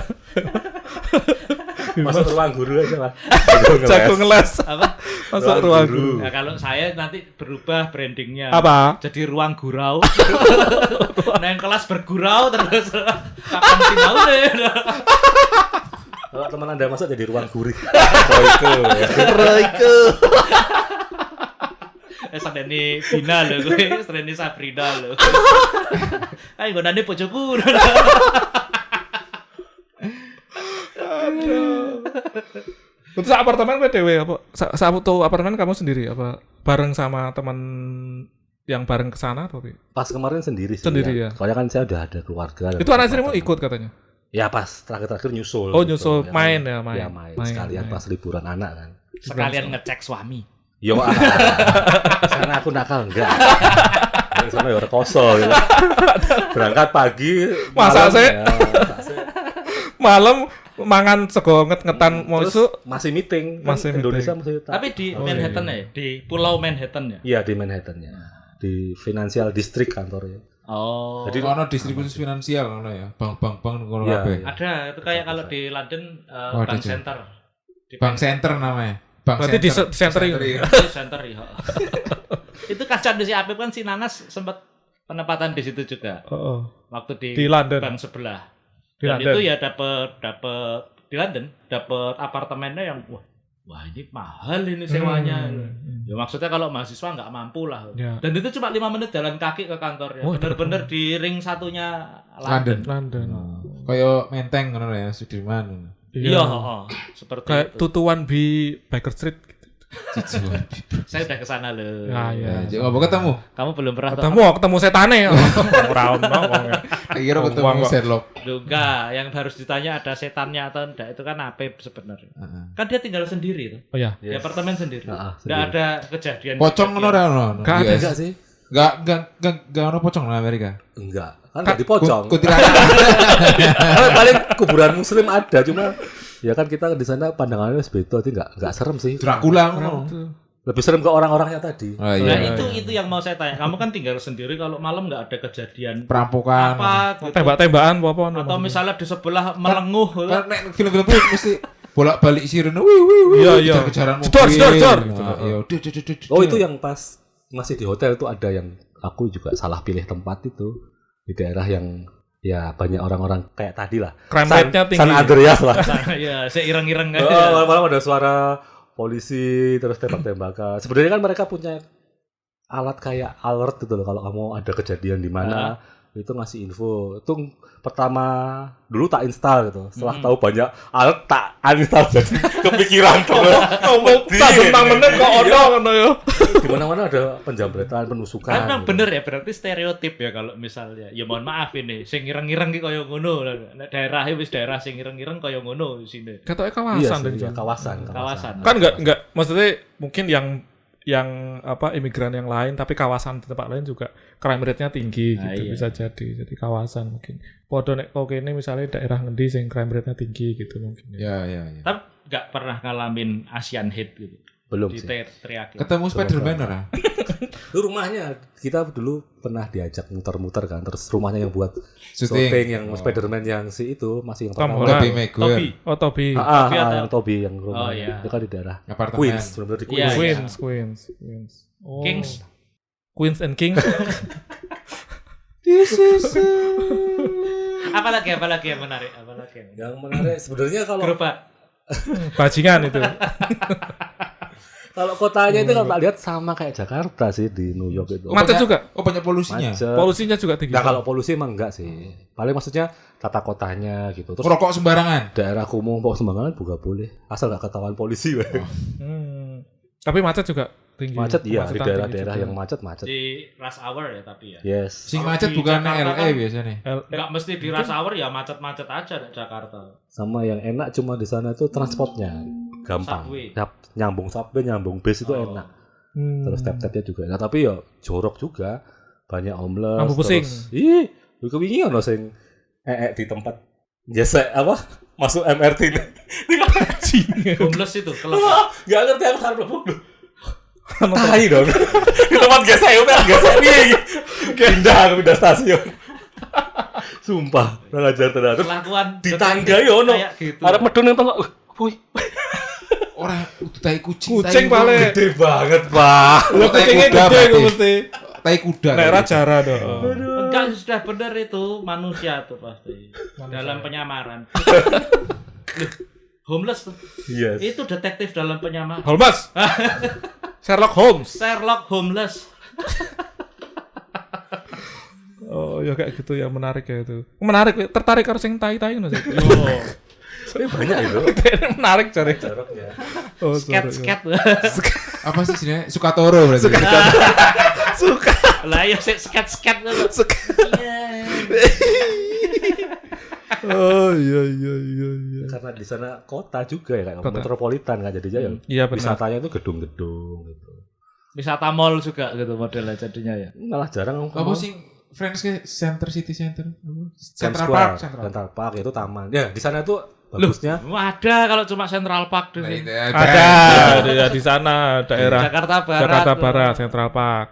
Masuk ruang guru aja lah. Jagung les. Apa? Masuk Ruang ruang guru. guru. Nah, kalau saya nanti berubah brandingnya. Apa? Jadi ruang gurau. Nah, yang kelas bergurau terus kapan sinau deh. Kalau teman Anda masuk jadi ruang gurih. Sedeni Vina lho gue, sedeni Sabrina lho. Ayo nggonane bojoku. Itu apartemen gue dewe apa? Satu apartemen kamu sendiri apa? Bareng sama teman yang bareng ke sana apa? Pi? Pas kemarin sendiri sih. Sendiri ya? Soalnya kan saya udah ada keluarga. dan Itu anak istrimu teman-teman. ikut katanya. Ya pas terakhir-terakhir nyusul. Oh, gitu. nyusul. Ya, Main kan. ya, main. Ya main. Main, Sekalian main. pas liburan anak kan. Sekalian ngecek suami. Yo, karena aku nakal enggak. Dari sana ya rekoso gitu. Berangkat pagi. Masa malam, sih? ya, masa sih? Malam mangan sego nget-ngetan mau Terus isuk masih meeting. Kan Masih Indonesia meeting. masih Tapi di Manhattan ya, di Pulau Manhattan ya. Iya di Manhattan ya. Di Financial District kantornya. Oh. Jadi Ono distribusi finansial ngono ya. Bank ngono Iya, kabeh. iya. ada itu kayak kalau di London Oh, ada Bank juga. Center. Di Bank Center namanya. Bank Berarti di center Center, itu. iya. Di Center ya. Itu kasihan si Apip kan si Nanas sempat penempatan di situ juga. Waktu Di London. bank sebelah. Di Dan London. itu ya dapat di London dapat apartemennya yang wah ini mahal ini sewanya. Ya maksudnya kalau mahasiswa nggak mampu lah. Ya. Dan itu cuma 5 menit jalan kaki ke kantor ya. Oh, Bener-bener di ring satunya London. London. Kayak Menteng ngono ya, Sudirman. Iya, seperti Kayak itu. tutuan di Baker Street. Saya udah ke sana loh. Ya, ya. Ya, apa ketemu? Kamu belum pernah Ketemu setane. Ora ono wong. Kira ketemu Uang kok. Sherlock. juga yang harus ditanya ada setannya atau enggak itu kan Apip sebenarnya. Kan dia tinggal sendiri tuh. Oh ya. Di apartemen sendiri. Nah, Enggak sendiri. ada kejadian. Pocong ngono ora ono. Gak ada. Enggak sih? Enggak ono pocong di Amerika. Enggak. Kan enggak dipocong. Kuntilanak. Paling kuburan muslim ada cuma ya kan kita di sana pandangannya beda itu enggak serem sih. Dracula ngono. Lebih serem ke orang-orangnya tadi. Oh Nah, iya. itu yang mau saya tanya. Kamu kan tinggal sendiri kalau malam enggak ada kejadian Perampokan. apa gitu. Tembak-tembakan apa Atau misalnya di sebelah melenguh gitu. Kan nek film-film itu mesti bolak-balik sirene. Wih. Iya, iya. Kejar-kejaran mobil. Dor. Nah, iya. Oh, itu yang pas masih di hotel itu ada yang aku juga salah pilih tempat itu di daerah yang ya banyak orang-orang kayak tadi lah. Crime rate-nya tinggi. San Andreas lah. Ya, seireng-ireng kan. Oh, malam-malam ada suara polisi terus tembak-tembakan. Sebenarnya kan mereka punya alat kayak alert gitu loh kalau kamu ada kejadian di mana itu ngasih info. Itu pertama dulu tak install gitu. Setelah tahu banyak alert tak uninstall jadi kepikiran terus. ngomong tak tentang menit kok ono ngono yo. Di mana-mana ada penjambretan, penusukan. Kan memang gitu. bener ya, berarti stereotip ya kalau misalnya. Ya mohon maaf ini, sing ireng-ireng ki kaya ngono. Nek daerah wis daerah sing ireng-ireng kaya ngono di sini. Katoke Iya kawasan sih, deh. iya, kawasan. Kawasan. Kan enggak maksudnya mungkin yang apa imigran yang lain tapi kawasan di tempat lain juga crime rate-nya tinggi Nah, gitu iya. bisa jadi kawasan mungkin. Podo nek kok kene misalnya daerah ngendi sing crime rate-nya tinggi gitu mungkin. Ya. Tapi nggak pernah ngalamin Asian hate gitu. Belum Di sih. teriakin. Ketemu Spider-Man ora? Itu rumahnya kita dulu pernah diajak muter-muter kan, terus rumahnya yang buat Syuting. syuting yang Spider-Man yang si itu masih yang Tom pertama. Holland. Tobey Maguire. Toby. Oh Toby. Toby atau- Yang Toby yang rumah. Oh, iya. Itu kan di daerah Apartemen. Queens, benar-benar di Iya, Queens. Queens. Oh. Kings. Queens and King. This is Apalagi yang menarik? Yang menarik sebenarnya kalau Gerobak. Bajingan itu. kalau kotanya itu kalau tak lihat sama kayak Jakarta sih di New York itu. Macet juga. Oh banyak polusinya. Macet. Polusinya juga tinggi. Nah, kalau polusi emang enggak sih. Paling maksudnya tata kotanya gitu. Terus Merokok sembarangan. daerah kumuh pokok sembarangan juga boleh. Asal nggak ketahuan polisi. Tapi macet juga tinggi. Macet iya di Kemacetan daerah-daerah tinggi yang macet. Di rush hour ya tapi ya. Yes. Sing Kalau macet di bukan Jakarta LA kan- biasanya. juga. Nggak mesti di rush hour ya macet-macet aja di Jakarta. Sama yang enak cuma di sana itu transportnya gampang. Subway. Nyambung subway, nyambung bis itu enak. Terus tap-tapnya juga enak. Tapi ya jorok juga. Banyak homeless. Lampu pusing. Terus, ih, kewingi ono sing di tempat gesek apa? Masuk MRT ini. Homeless itu kalau Gak ngerti aku harus mlebu. Tai dong. Di tempat gesek ya udah gesek piye iki. Pindah stasiun. Sumpah, ora ngajar tenan. Terus kelakuan di tangga ya ono. kayak gitu. Arep medun nang tengok. Wih, Orang udah tai kucing. Kucing tai paling. gede banget, Pak. Lo Tai kucingnya kuda gede berarti. gue mesti. Tai kuda. Nek rajara dong. Enggak sudah benar itu manusia tuh pasti dalam penyamaran. Loh, homeless tuh. Yes. Itu detektif dalam penyamaran. Holmes. Sherlock Holmes. Sherlock homeless. Oh, ya kayak gitu ya menarik ya itu. Menarik, tertarik karo sing tai-tai ngono sih. Sebenarnya banyak itu. Menarik cari. Joroknya. Oh, sorry. Sket. Apa sih sini? Sukatoro berarti. Suka. Lah ya sket. Oh iya. Karena di sana kota juga ya kayak Kota. metropolitan kan jadinya ya. Iya benar. Wisatanya itu gedung-gedung gitu. Wisata mall juga gitu modelnya jadinya ya. Malah jarang Apa sih Friends ke Center City Center? Central Park itu taman. Ya, di sana tuh bagusnya Ada kalau cuma Central Park di Nah, sini. itu Ada di sana daerah Jakarta Barat. Jakarta Barat Central Park.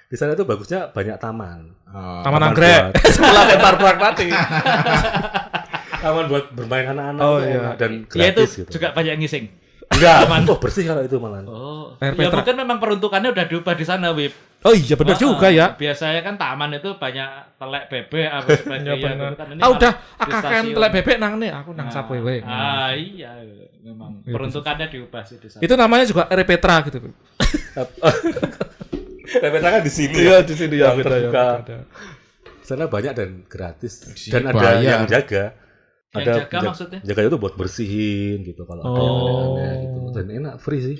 di sana itu bagusnya banyak taman. Oh. Taman Anggrek. Sebelah Central Park tadi. Taman buat bermain anak-anak Oh, tuh iya. enak dan Ya itu gratis gitu. juga banyak ngising. Enggak, bersih kalau itu malah. Oh, Air ya Petra. mungkin memang peruntukannya udah diubah di sana, Wib. Oh iya benar juga ya. Biasanya kan taman itu banyak telek bebek apa Iya sebagainya. benar. gitu kan. Ini Ah udah malah di akakan stasiun. telek bebek nang nih, aku nang Subway we. Iya, memang Iya, peruntukannya diubah sih di sana. Itu namanya juga Air Petra gitu. Repeta kan di sini. Iya di sini ya Yang beda ya. terbuka. beda. Sana banyak dan gratis. Di Dan sini ada bayar. yang jaga. Yang jaga maksudnya? Jaga itu buat bersihin gitu kalau ada yang aneh-aneh gitu. Dan enak free sih.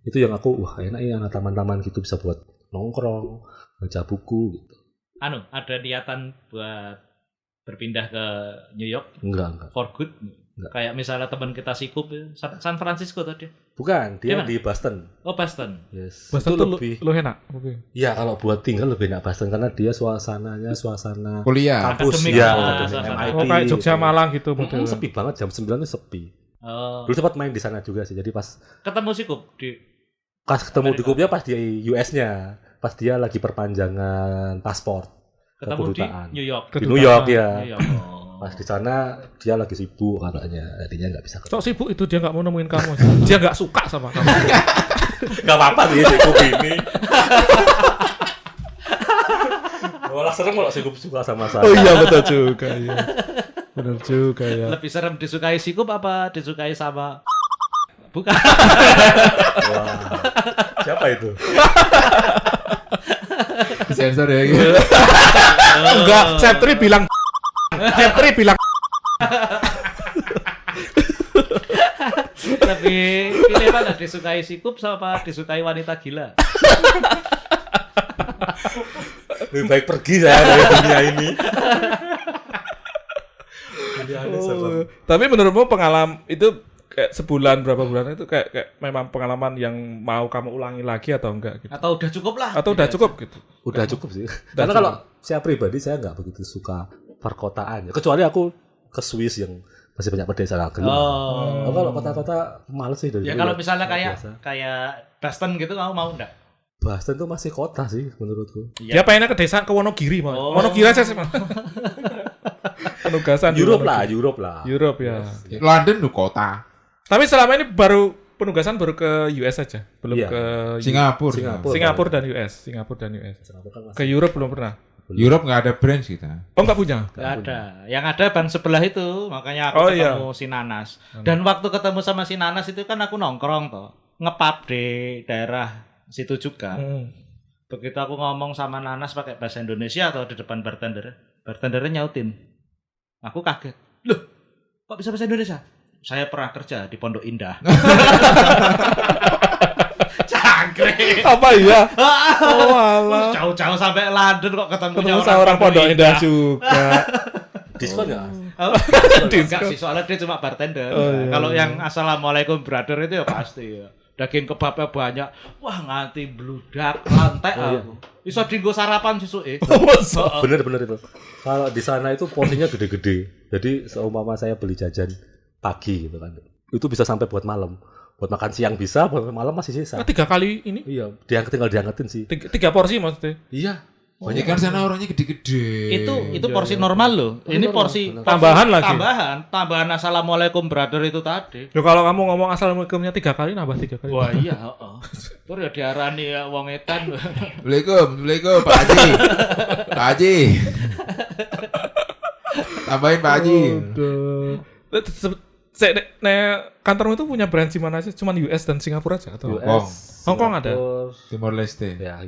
Itu yang aku wah enak ya anak taman-taman gitu bisa buat nongkrong, baca buku gitu. Ada niatan buat berpindah ke New York Enggak. for good. Enggak. Kayak misalnya teman kita Sikup ya, San Francisco tadi. Bukan, dia Gimana? di Boston. Oh, Boston. Yes. Boston itu tuh lebih. lu enak. Oke. Ya kalau buat tinggal lebih enak Boston karena dia suasana Kuliah. kampus Akademik. ya, Suasana. MIT. Oh kayak Jogja Malang gitu Mm-mm, model. sepi banget jam 9 itu sepi. Oh, Dulu sempat main di sana juga sih. Jadi pas ketemu Sikup di ketemu di grupnya pas di US-nya, pas dia lagi perpanjangan paspor ketemu di kedutaan. New York. Di New York New ya. York. Oh. Pas di sana dia lagi sibuk katanya, jadinya nggak bisa ketemu. Sok sibuk itu dia nggak mau nemuin kamu. Dia nggak suka sama kamu. Gak apa-apa sih sibuk ini. Malah serem kalau sibuk suka sama saya. Oh iya betul juga ya. Benar juga ya. Lebih serem disukai Sikup apa disukai sama bukan? Wah, siapa itu? Sensor ya gitu. Enggak, Septri bilang Lebih pilih mana disukai Sikup sama disukai wanita gila? Lebih baik pergi saya dari dunia ini. Dunia ini serem. Tapi menurutmu pengalaman itu kayak sebulan berapa bulan itu kayak memang pengalaman yang mau kamu ulangi lagi atau enggak gitu? Atau udah cukup lah? Atau udah cukup gitu? Udah cukup sih. Karena kalau saya pribadi saya nggak begitu suka perkotaan. Kecuali aku ke Swiss yang masih banyak pedesaan ageng. Oh. Kalau kota-kota males sih dari Ya dulu kalau misalnya biasa. kayak Boston gitu kamu mau enggak? Boston tuh masih kota sih menurutku. Iya. Dia pengennya ke desa ke Wonogiri mau. Oh. Wonogiri aja sih, Mas. Penugasan di Europe Wonogiri. lah. Europe ya. London tuh kota. Tapi selama ini penugasan baru ke US saja, belum Iya. ke Singapura. Singapura dan US. Singapura kan Ke Europe belum pernah. Europe nggak ada branch kita. Oh nggak punya. Nggak ada. Yang ada ban sebelah itu, makanya aku Oh, ketemu si Nanas. Dan waktu ketemu sama si Nanas itu kan aku nongkrong toh, ngepub di daerah situ juga. Begitu aku ngomong sama Nanas pakai bahasa Indonesia atau di depan bartendernya nyautin. Aku kaget. Loh, kok bisa bahasa Indonesia? Saya pernah kerja di Pondok Indah. Cangkrik. Apa iya? Oh alah. Jauh-jauh sampai London kok ketemu Ketemu orang Pondok Indah juga. diskon nggak? Oh, enggak sih, soalnya dia cuma bartender. Oh, iya, Kalau iya. yang assalamualaikum brother itu ya pasti ya. Daging kebabnya banyak. Wah, nganti bludak lantai aku. Iso dienggo sarapan sesuke. Bener itu. Kalau di sana itu porsinya gede-gede. Jadi seumpama saya beli jajan pagi gitu kan. Itu bisa sampai buat malam. Buat makan siang bisa, buat malam masih sisa. 3 kali ini? Iya, tinggal diangetin sih. 3 porsi maksudnya? Iya. Banyak kan sana orangnya gede-gede. Itu porsi normal loh. Ini normal, porsi benar. Tambahan lagi? Tambahan assalamualaikum brother itu tadi. Loh kalau kamu ngomong assalamualaikumnya 3 kali nambah 3 kali. Wah iya, heeh. Terus ya diarani ya wong edan. Assalamualaikum Pak Haji. Pak Haji. Tambahin Pak Haji. Kantormu itu punya branch di mana sih? Cuman US dan Singapura aja atau? Hong Kong ada? Singapura, Timor Leste. ya,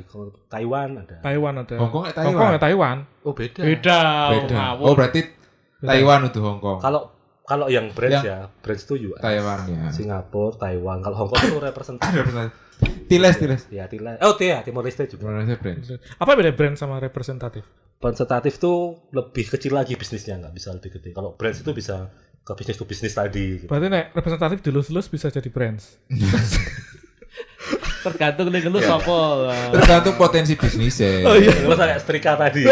Taiwan ada. Taiwan ada. Hong Kong ya Taiwan? Hong Kong ya Taiwan. Oh, beda. Beda. Beda. ngawur. Oh berarti Taiwan itu Hong Kong. Kalau yang branch ya, branch itu US. Taiwan ya. Singapura, Taiwan. Kalau Hong Kong itu representatif. Tiles. Ya, Timor Leste juga. Timor Leste branch. Apa beda brand sama representatif? Representatif tuh lebih kecil lagi bisnisnya, nggak bisa lebih gede. Kalau branch itu bisa ke bisnis to bisnis tadi. Gitu. Berarti nek representatif dilus-lus bisa jadi brand. Tergantung nih lu sapa. Tergantung potensi bisnisnya. Oh iya. Terus kayak setrika tadi.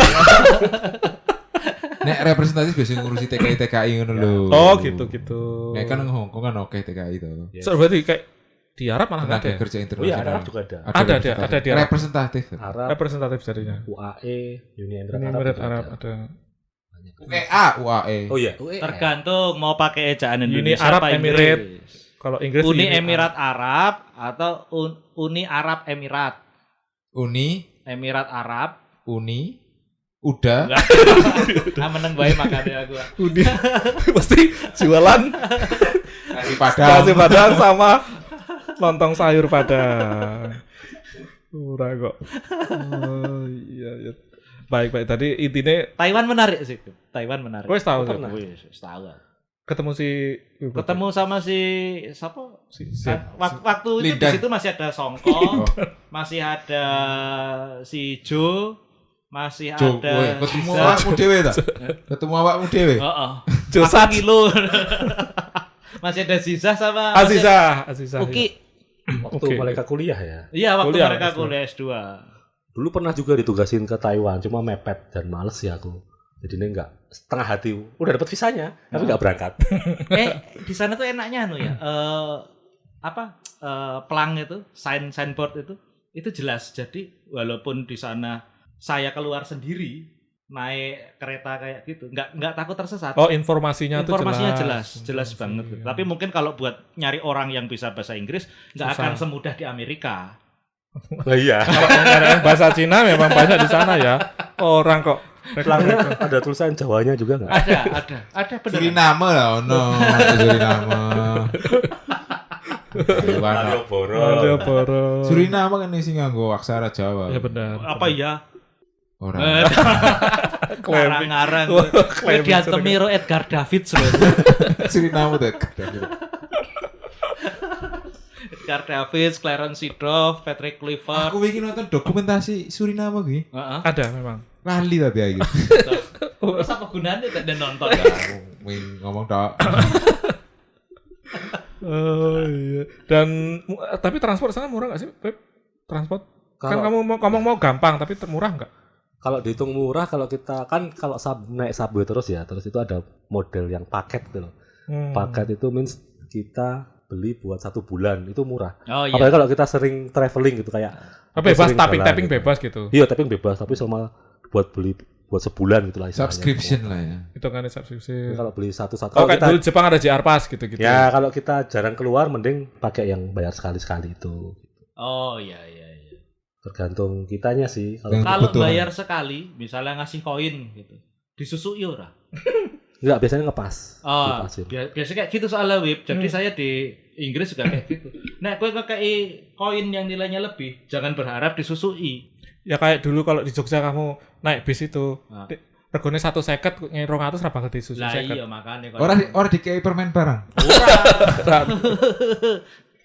Nek representatif biasa ngurusi TKI ngono lho. Oh, gitu. Nek kan nang Hongkong kan oke TKI to. Yes. So, berarti kayak di Arab malah nggak ada. Tenaga Ya? kerja Oh iya, internasional. Arab juga ada. Ada di Arab. Representatif. Arab, Representatif jadinya. UAE, Uni Emirat Ini Arab. Emirat juga Arab ada. ada. UEA, UAE. Oh iya, UAE. Tergantung mau pakai ejaan Uni Indonesia Arab apa Emirat. Inggris. Kalau Inggris Uni Emirat Arab atau Uni Arab Emirat. Uni Arab. Udah. Nah, meneng bae makane aku. Uni pasti jualan Nasi Padang. nasi padang sama lontong sayur padang. Murah kok. Oh iya. Baik tadi intinya Taiwan menarik sih. Taiwan menarik. gue tahu Pernah. Wih, tahu. ketemu si Ketemu sama si siapa? si Kan, waktu itu di Lindan. situ masih ada Songkong, masih ada si Jo, masih Jo, ada kowe ketemu Ziza. awakmu dhewe ta? Ketemu awakmu dhewe. Heeh. Josat. Kilo. Masih ada Ziza sama Aziza Uki. Waktu Oke. mereka kuliah ya. Iya, waktu Kuliah, mereka S2. kuliah S2. Dulu pernah juga ditugasin ke Taiwan, cuma mepet dan males ya aku. Jadi ini enggak setengah hati. Udah dapat visanya, tapi enggak berangkat. Di sana tuh enaknya ya. Pelang itu, signboard itu jelas. Jadi walaupun di sana saya keluar sendiri naik kereta kayak gitu, nggak takut tersesat. Oh informasinya jelas banget. Tapi mungkin kalau buat nyari orang yang bisa bahasa Inggris nggak Susah. akan semudah di Amerika. Nah iya. Kalau yang bahasa Cina memang banyak di sana ya orang kok. Pelangnya ada tulisan Jawanya juga enggak? Ada benar. Suriname lah ono. Suriname. Taiwan. Malioboro. Suriname kan sing nganggo aksara Jawa. Ya benar. Apa ya? Ora. Ngarang-ngarang. Klaim Diantemi ro Edgar David loh. Suriname tuh. Edgar David, Clarence Seedorf, Patrick Kluivert. Aku iki nonton dokumentasi Suriname kuwi. Heeh. Ada memang. Lali tapi iki. Terus apa gunanya dan nonton? Wing ngomong tok. Oh iya. Dan tapi transport sana murah nggak sih, Pep? Transport? Kan kamu mau gampang tapi murah nggak? Kalau dihitung murah, kalau kita kan kalau naik subway terus ya, terus itu ada model yang paket gitu loh. Paket itu means kita beli buat 1 bulan, itu murah. Oh iya. Apalagi kalau kita sering traveling gitu kayak Bebas sering tapping jalan gitu. bebas gitu. Iya, tapping bebas, tapi sama buat beli buat sebulan gitu lah istilahnya. Subscription lah ya. Hitungannya subscription. Kalau beli satu-satu Oh kalau kayak kita, dulu Jepang ada JR Pass gitu-gitu. ya kalau kita jarang keluar mending pakai yang bayar sekali-sekali itu. Oh iya. Tergantung kitanya sih. Yang Kalau kebutuhan. bayar sekali, misalnya ngasih koin gitu, disusui ora? Enggak, biasanya ngepas. Oh, Dipasin. biasanya kayak gitu soalnya Wib. Jadi saya di Inggris juga kayak gitu. Nah, kowe ngekei koin yang nilainya lebih, jangan berharap disusui. Ya kayak dulu kalau di Jogja kamu naik bis itu, Ah. regane 150 nya 200 ra bakal disusul Lah 50. iya makanya Ora dikei permen barang.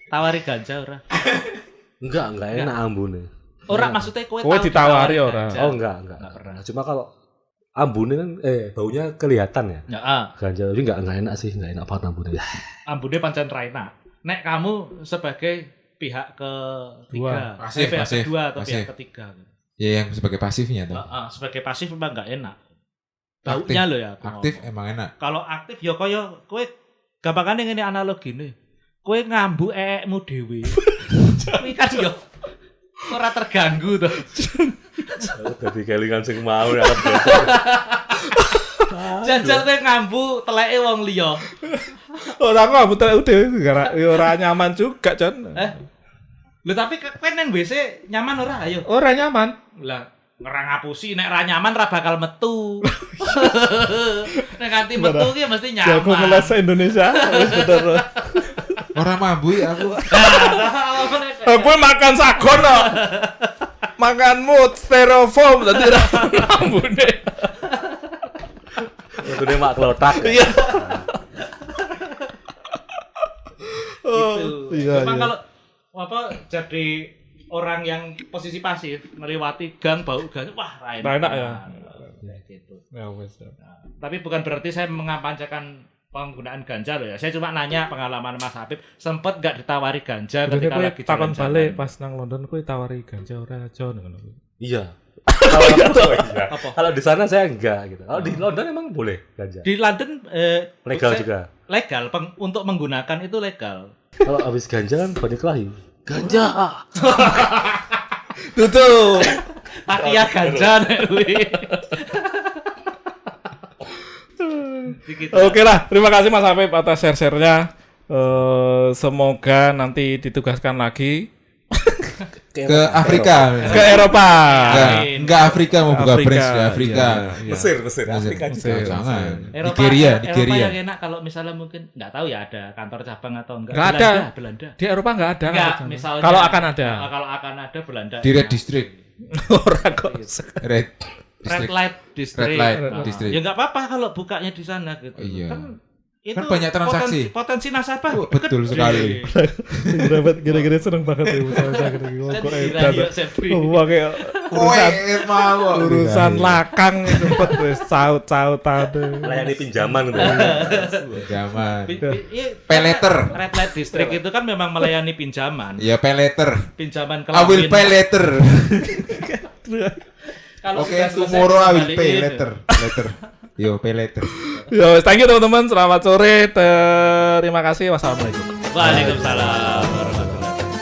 tawari ganja ora. Enggak enak ambune. Ora maksudnya kowe Kowe tahu ditawari ditawari ora? ganja. Oh enggak. Nggak pernah. Cuma kalau ambune kan baunya kelihatan ya. Ya, Ganja tapi enggak enak sih, enggak enak banget ambune. ambune pancen raina. Nek kamu sebagai pihak ketiga, Pasif, pihak pasif, kedua atau pasif. pihak ketiga. Ya yang sebagai pasifnya tuh. Sebagai pasif memang nggak enak. Aktif. Baunya lo ya. aku Aktif ngomong. emang enak. Kalau aktif ya kaya kowe gampangane ngene analogine. Kowe ngambu ekmu dhewe. Kuwi kan yo ora terganggu to. Dadi kelingan sing mau ya. Jajal kowe ngambu teleke wong liya. Ora aku abutel udah ora nyaman juga, Jon. Lho tapi kowe nang WC nyaman ora ayo. Ora nyaman. Lah ngerang ngapusi nek ra nyaman ra bakal metu. Nek nganti metu ki mesti nyaman. Jago ngeles Indonesia wis bener. Ora mambu ya aku. Aku makan sagon kok. Makanmu styrofoam dadi ra ambune. Itu dia mak kelotak. Iya. Gitu. Iya, Cuma iya. kalau apa jadi orang yang posisi pasif melewati gang bau gang wah ra Ra enak ya? Kayak gitu. Ya wis. Nah, tapi bukan berarti saya mengampancakan penggunaan ganja loh ya. Saya cuma nanya pengalaman Mas Habib, sempet gak ditawari ganja Jadi ketika kowe lagi takon jalan-jalan? balik pas nang London kowe tawari ganja ora Jon ngono. Iya. Kalau iya. Apa? Kalau di sana saya enggak gitu. Kalau di London emang boleh ganja. Di London Legal saya- juga. Legal untuk menggunakan itu legal. Kalau habis ganja kan banyak kelahi. Ganja. Tutup. Takia ganja nek kuwi. Dikit. Oke lah, terima kasih Mas Habib atas share-share-nya. Semoga nanti ditugaskan lagi Ke Afrika. ke Eropa. Enggak Afrika mau buka Afrika, branch di Afrika. iya. Mesir, Afrika juga. Mesir. Jangan. Eropa Nigeria. yang enak kalau misalnya mungkin nggak tahu ya ada kantor cabang atau enggak. Nggak ada. Belanda. Di Eropa nggak ada. Enggak, kan? misalnya Kalau akan ada. Kalau akan ada Belanda. Di Red District. Orang kok. Red Red District. Light District. Red Light Nah, District. Ya nggak apa-apa kalau bukanya di sana gitu. Iya. Kan itu Kan banyak transaksi. Potensi nasabah. Oh, betul gede. sekali. Kira-kira seneng banget ya usaha gini. Kan Kok gila, edan. yuk, Sepri. Pakai urusan mau. urusan lakang sempet wis caut-caut ade. Melayani pinjaman gitu. Zaman. Iya, Pay later. Red Light District itu kan memang melayani pinjaman. Ya pay later. Pinjaman I will kelamin. pay later. Kalau Oke, sudah selesai, tomorrow I will kembaliin. pay later. Later. Yo, pay later. Yo, thank you teman-teman. Selamat sore. Terima kasih. Wassalamualaikum. Waalaikumsalam warahmatullahi wabarakatuh.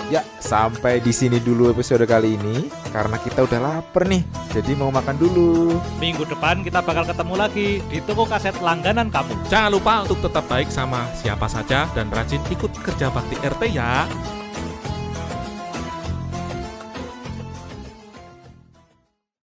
Ya, sampai di sini dulu episode kali ini karena kita udah lapar nih. Jadi mau makan dulu. Minggu depan kita bakal ketemu lagi di toko kaset langganan kamu. Jangan lupa untuk tetap baik sama siapa saja dan rajin ikut kerja bakti RT ya.